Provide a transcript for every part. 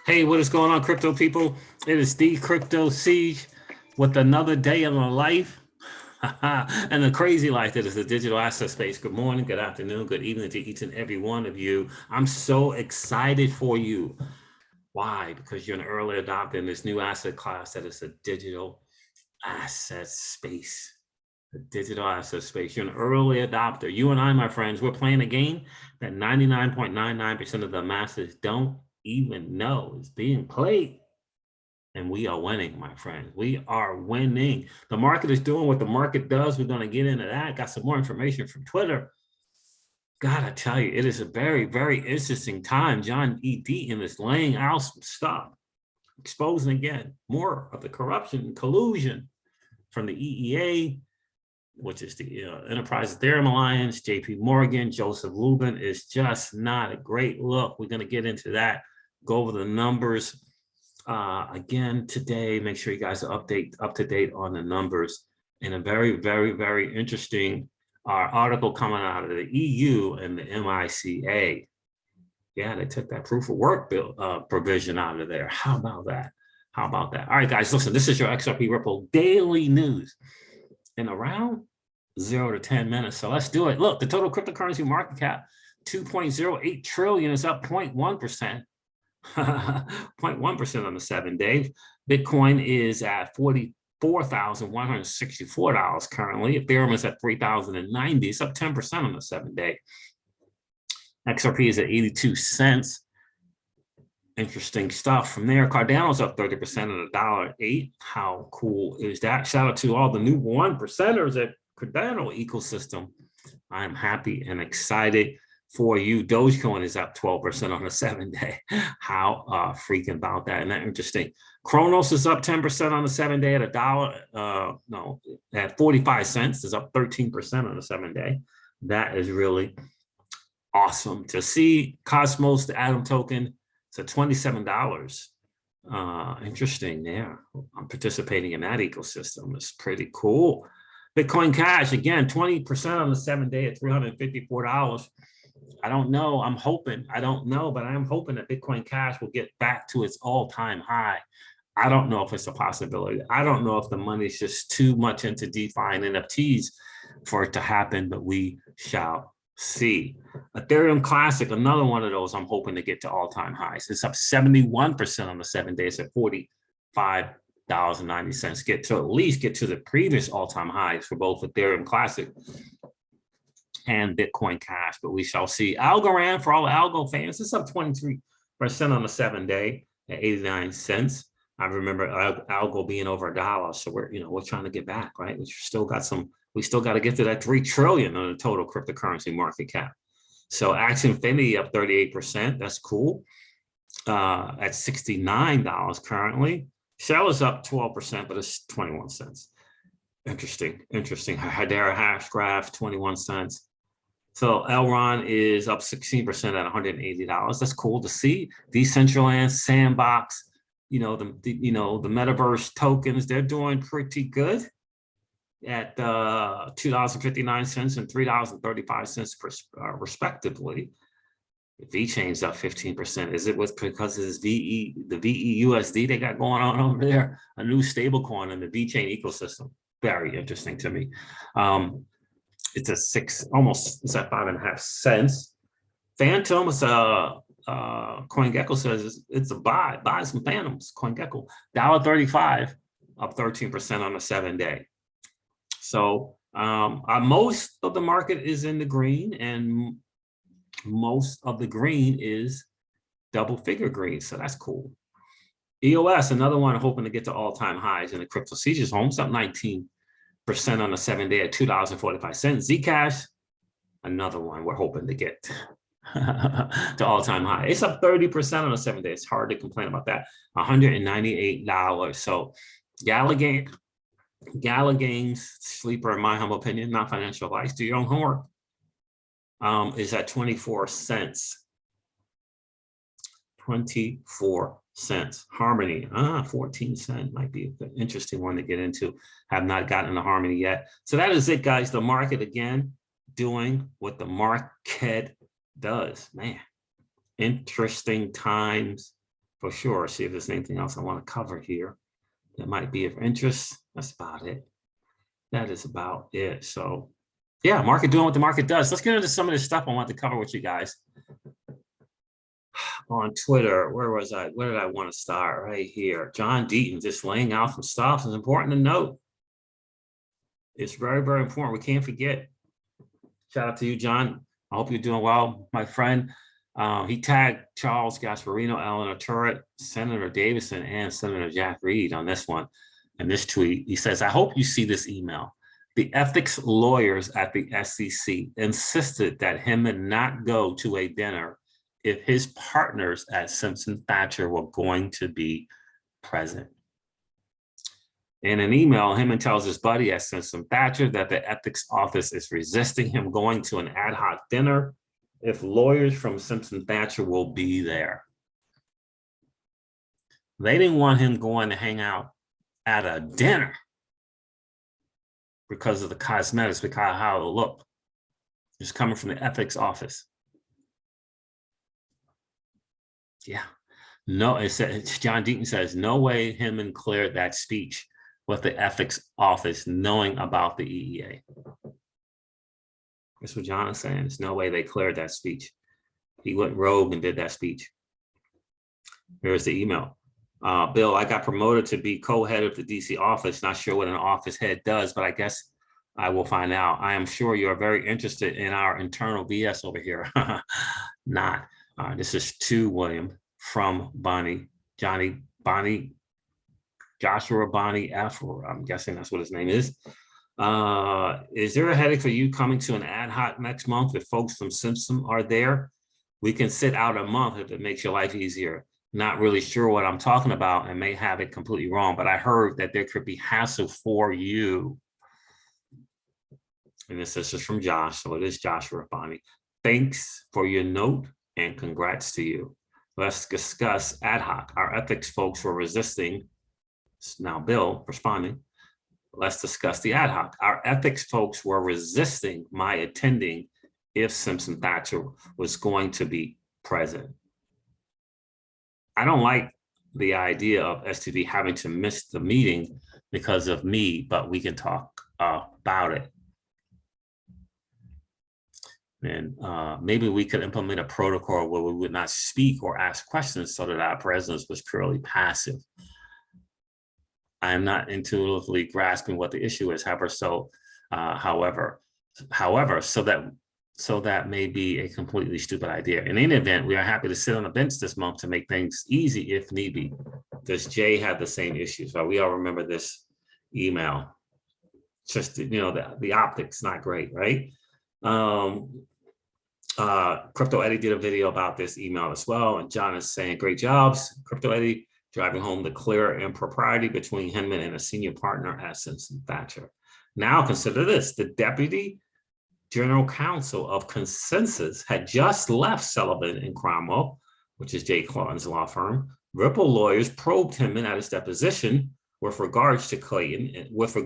Hey, what is going on, crypto people? It is the Crypto Siege with another day in my life and the crazy life that is the digital asset space. Good morning, good afternoon, good evening to each and every one of you. I'm so excited for you. Why? Because you're an early adopter in this new asset class that is a digital asset space. The digital asset space. You're an early adopter. You and I, my friends, we're playing a game that 99.99% of the masses don't even know is being played. And we are winning, my friends. We are winning. The market is doing what the market does. We're going to get into that. Got some more information from Twitter. Gotta tell you, it is a very, very interesting time. John E. Deaton is laying out some stuff, exposing again more of the corruption and collusion from the EEA, which is the Enterprise Ethereum Alliance. JP Morgan, Joseph Lubin is just not a great look. We're going to get into that, go over the numbers again today. Make sure you guys are up to date on the numbers. And a very, very, very interesting article coming out of the EU and the MICA. Yeah, they took that proof of work bill provision out of there. How about that? How about that? All right, guys, listen, this is your XRP Ripple daily news in around 0 to 10 minutes. So let's do it. Look, the total cryptocurrency market cap, 2.08 trillion is up 0.1%. 0.1% on the 7 day. Bitcoin is at $44,164 currently. Ethereum is at $3,090. It's up 10% on the 7 day. XRP is at 82 cents. Interesting stuff from there. Cardano's up 30% at $1.08. How cool is that? Shout out to all the new 1%ers at Cardano ecosystem. I'm happy and excited for you. Dogecoin is up 12% on the 7 day. How freaking about that? Isn't that interesting? Kronos is up 10% on the 7 day at at 45 cents. Is up 13% on the 7 day. That is really awesome to see. Cosmos, the Atom token, it's at $27. Interesting there. I'm participating in that ecosystem. It's pretty cool. Bitcoin Cash, again, 20% on the 7 day at $354. I don't know. I'm hoping. I don't know, but I'm hoping that Bitcoin Cash will get back to its all-time high. I don't know if it's a possibility. I don't know if the money's just too much into DeFi and NFTs for it to happen, but we shall see. Ethereum Classic, another one of those I'm hoping to get to all-time highs. It's up 71% on the 7 days at $45.90. Get to at least get to the previous all-time highs for both Ethereum Classic and Bitcoin Cash, but we shall see. Algorand, for all the algo fans, it's up 23% on the 7 day at 89 cents. I remember algo being over $1, so we're trying to get back, right? We still got to get to that 3 trillion on the total cryptocurrency market cap. So Axie Infinity up 38%. That's cool. At $69 currently. Shell is up 12%, but it's 21 cents. Interesting. Hedera Hashgraph, 21 cents. So Elrond is up 16% at $180. That's cool to see. Decentraland, Sandbox, the metaverse tokens, they're doing pretty good at $2.59 and $3.35 respectively. VeChain's up 15%. Is it because of this the VEUSD they got going on over there? A new stablecoin in the VeChain ecosystem. Very interesting to me. It's at it's at 5.5 cents. Phantom is CoinGecko says it's a buy. Buy some Phantoms. CoinGecko, $1.35, up 13% on the 7 day. So most of the market is in the green, and most of the green is double figure green. So that's cool. EOS, another one hoping to get to all-time highs in the crypto sieges. Homes up 19% on the 7 day at $2.45. Zcash, another one we're hoping to get to all-time high. It's up 30% on the 7 day. It's hard to complain about that. $198. So Gala Games, sleeper in my humble opinion, not financial advice. Do your own homework. Is at 24 cents. 24 cents. Harmony, 14 cents might be an interesting one to get into. Have not gotten into Harmony yet. So that is it, guys. The market again doing what the market does. Man, interesting times for sure. See if there's anything else I want to cover here that might be of interest. That's about it. That is about it. So yeah, market doing what the market does. Let's get into some of this stuff I want to cover with you guys. On Twitter, where was I? Where did I want to start? Right here. John Deaton just laying out some stuff. It's important to note. It's very, very important. We can't forget. Shout out to you, John. I hope you're doing well, my friend. He tagged Charles Gasparino, Eleanor Turret, Senator Davison, and Senator Jack Reed on this one. In this tweet, he says, I hope you see this email. The ethics lawyers at the SEC insisted that Hinman not go to a dinner if his partners at Simpson Thacher were going to be present. In an email, Hinman tells his buddy at Simpson Thacher that the ethics office is resisting him going to an ad hoc dinner if lawyers from Simpson Thacher will be there. They didn't want him going to hang out at a dinner because of the cosmetics, because of how it will look. It's coming from the ethics office. Yeah. No, it says, John Deaton says, no way Hinman cleared that speech with the ethics office knowing about the EEA. That's what John is saying. There's no way they cleared that speech. He went rogue and did that speech. Here's the email. Bill, I got promoted to be co-head of the DC office. Not sure what an office head does, but I guess I will find out. I am sure you're very interested in our internal BS over here. Not. This is to William from Bonnie, Joshua Bonnie F, or I'm guessing that's what his name is. Is there a headache for you coming to an ad hoc next month if folks from Simpson are there? We can sit out a month if it makes your life easier. Not really sure what I'm talking about and may have it completely wrong, but I heard that there could be hassle for you. And this is from Josh, so it is Joshua Bonnie. Thanks for your note and congrats to you. Let's discuss ad hoc. Our ethics folks were resisting. Now Bill responding. Let's discuss the ad hoc. Our ethics folks were resisting my attending if Simpson Thacher was going to be present. I don't like the idea of STV having to miss the meeting because of me, but we can talk about it. And maybe we could implement a protocol where we would not speak or ask questions so that our presence was purely passive. I am not intuitively grasping what the issue is. However, so that may be a completely stupid idea. In any event, we are happy to sit on the bench this month to make things easy if need be. Does Jay have the same issues? Well, we all remember this email. Just, you know, the optics not great, right? Crypto Eddie did a video about this email as well, and John is saying, great jobs, Crypto Eddie, driving home the clear impropriety between Hinman and a senior partner at Simpson Thacher. Now consider this, the deputy general counsel of Consensus had just left Sullivan and Cromwell, which is Jay Clauden's law firm. Ripple lawyers probed Hinman at his deposition with regards to Clayton. With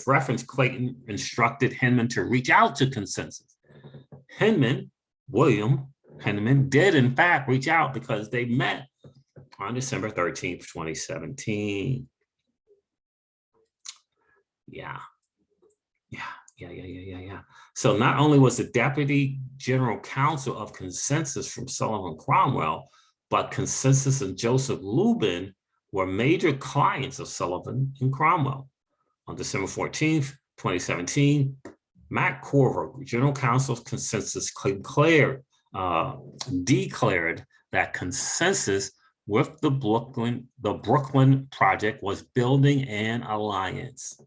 reference, Clayton instructed Hinman to reach out to Consensus. William Hinman did in fact reach out because they met on December 13th, 2017. Yeah. So not only was the deputy general counsel of Consensus from Sullivan Cromwell, but Consensus and Joseph Lubin were major clients of Sullivan and Cromwell. On December 14th, 2017, Matt Corver, general counsel of Consensus, declared that Consensus with the Brooklyn project was building an alliance.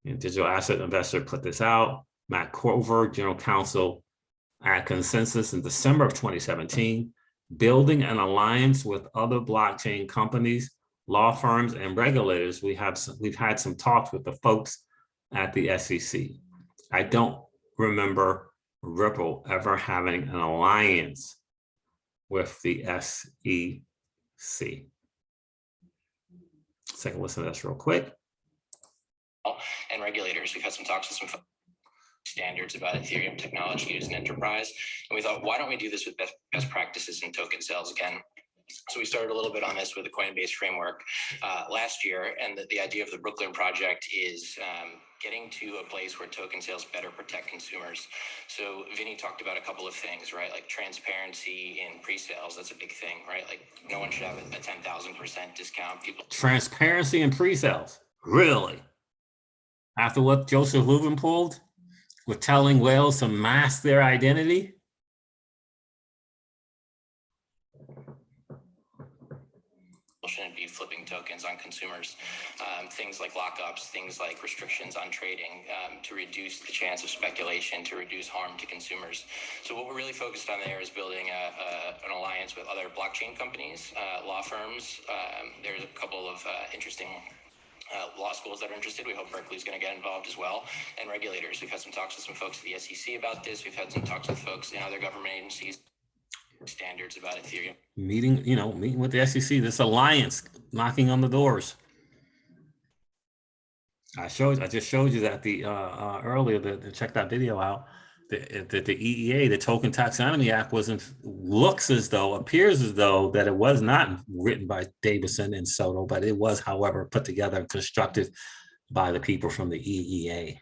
And Digital Asset Investor put this out. Matt Corver, general counsel at Consensus in December of 2017, building an alliance with other blockchain companies, law firms, and regulators. We've had some talks with the folks at the SEC. I don't remember Ripple ever having an alliance with the SEC. Let's take a listen to this real quick. And regulators, we've had some talks with some standards about Ethereum technology used in enterprise. And we thought, why don't we do this with best practices in token sales again? So we started a little bit on this with the Coinbase framework last year, and the idea of the Brooklyn project is getting to a place where token sales better protect consumers. So Vinny talked about a couple of things, right? Like transparency in pre-sales, that's a big thing, right? Like no one should have a 10,000% discount. Transparency in pre-sales, really? After what Joseph Lubin pulled with telling whales to mask their identity? Shouldn't be flipping tokens on consumers. Things like lockups, things like restrictions on trading to reduce the chance of speculation, to reduce harm to consumers. So what we're really focused on there is building an alliance with other blockchain companies, law firms. There's a couple of interesting law schools that are interested. We hope Berkeley's going to get involved as well, and regulators. We've had some talks with some folks at the SEC about this. We've had some talks with folks in other government agencies, standards about Ethereum. Meeting with the SEC, this alliance knocking on the doors. I just showed you that earlier to check that video out. That the EEA, the Token Taxonomy Act, appears as though that it was not written by Davison and Soto, but it was, however, put together and constructed by the people from the EEA.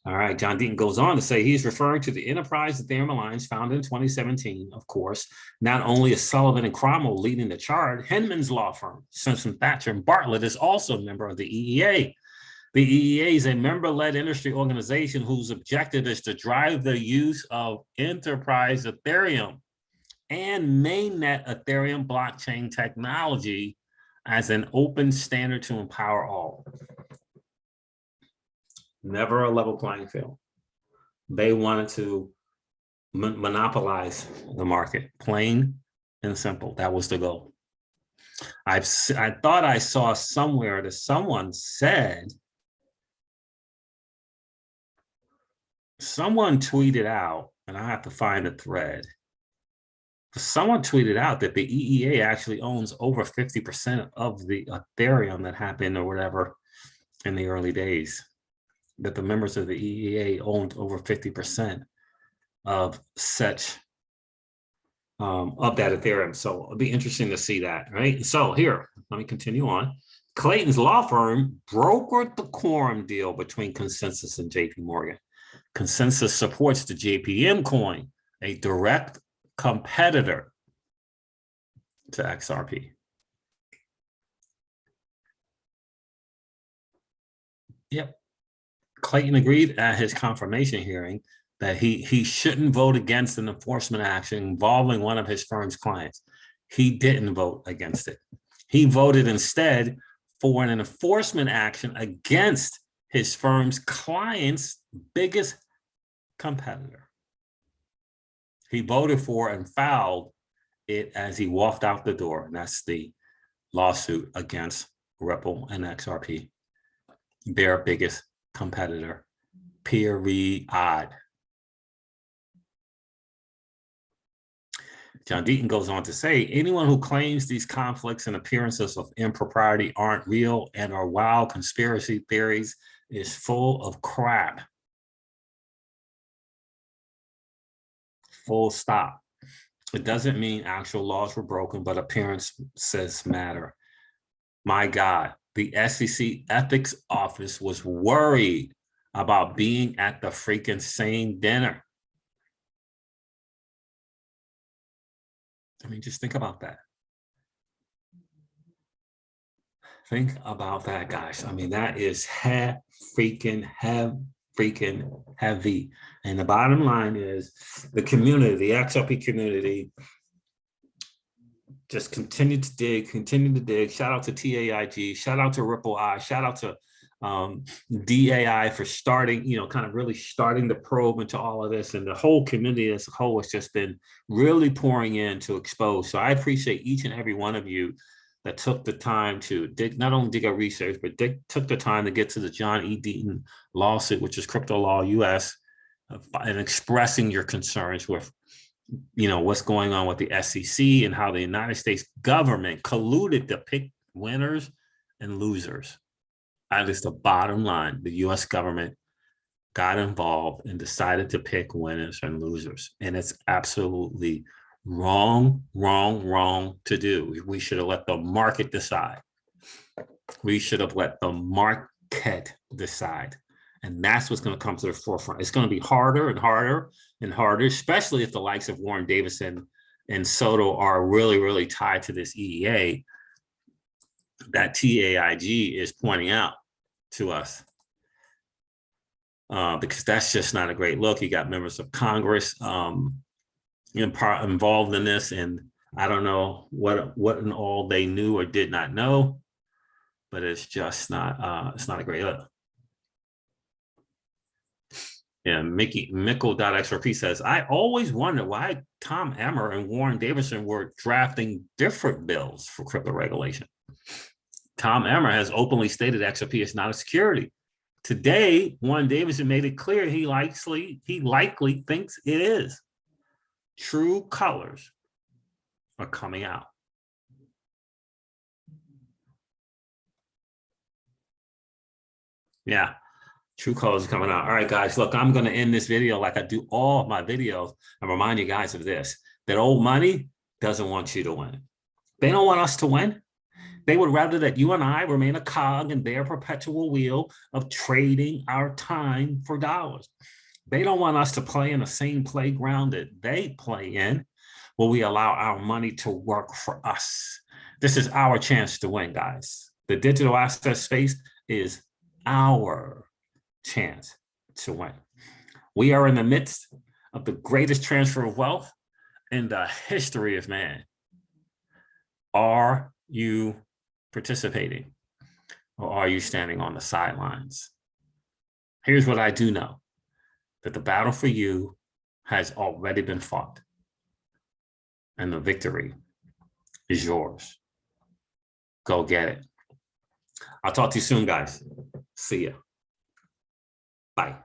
All right, John Deaton goes on to say he's referring to the Enterprise Ethereum Alliance founded in 2017, of course. Not only is Sullivan and Cromwell leading the charge, Henman's law firm, Simpson Thacher and Bartlett, is also a member of the EEA. The EEA is a member-led industry organization whose objective is to drive the use of Enterprise Ethereum and mainnet Ethereum blockchain technology as an open standard to empower all. Never a level playing field. They wanted to monopolize the market, plain and simple. That was the goal. I thought I saw somewhere that someone tweeted out, and I have to find a thread. Someone tweeted out that the EEA actually owns over 50% of the Ethereum that happened or whatever in the early days. That the members of the EEA owned over 50% of such of that Ethereum. So it'll be interesting to see that, right? So here, let me continue on. Clayton's law firm brokered the quorum deal between Consensus and JP Morgan. Consensus supports the JPM coin, a direct competitor to XRP. Yep. Clayton agreed at his confirmation hearing that he shouldn't vote against an enforcement action involving one of his firm's clients. He didn't vote against it. He voted instead for an enforcement action against his firm's client's biggest competitor. He voted for and filed it as he walked out the door. And that's the lawsuit against Ripple and XRP, their biggest competitor, period. John Deaton goes on to say, anyone who claims these conflicts and appearances of impropriety aren't real and are wild conspiracy theories is full of crap. Full stop. It doesn't mean actual laws were broken, but appearances matter. My God. The SEC ethics office was worried about being at the freaking same dinner. I mean, just think about that. Think about that, guys. I mean, that is freaking heavy. And the bottom line is the community, the XRP community, just continue to dig. Shout out to TAIG, shout out to RippleI, shout out to DAI for starting, kind of really starting the probe into all of this. And the whole community as a whole has just been really pouring in to expose. So I appreciate each and every one of you that took the time to not only dig our research, but took the time to get to the John E. Deaton lawsuit, which is Crypto Law US, and expressing your concerns with what's going on with the SEC and how the United States government colluded to pick winners and losers. That is the bottom line. The US government got involved and decided to pick winners and losers. And it's absolutely Wrong, wrong, wrong to do. We should have let the market decide. We should have let the market decide. And that's what's going to come to the forefront. It's going to be harder and harder and harder, especially if the likes of Warren Davidson and Soto are really, really tied to this EEA that TAIG is pointing out to us. Because that's just not a great look. You got members of Congress involved in this, and I don't know what and all they knew or did not know, but it's just not it's not a great look. Yeah, Mickle.xrp says, I always wondered why Tom Emmer and Warren Davidson were drafting different bills for crypto regulation. Tom Emmer has openly stated XRP is not a security. Today, Warren Davidson made it clear he likely thinks it is. True colors are coming out. Yeah, true colors are coming out. All right, guys, look, I'm going to end this video like I do all of my videos and remind you guys of this, that old money doesn't want you to win. They don't want us to win. They would rather that you and I remain a cog in their perpetual wheel of trading our time for dollars. They don't want us to play in the same playground that they play in, where we allow our money to work for us. This is our chance to win, guys. The digital asset space is our chance to win. We are in the midst of the greatest transfer of wealth in the history of man. Are you participating, or are you standing on the sidelines? Here's what I do know, that the battle for you has already been fought, and the victory is yours. Go get it. I'll talk to you soon, guys. See ya. Bye.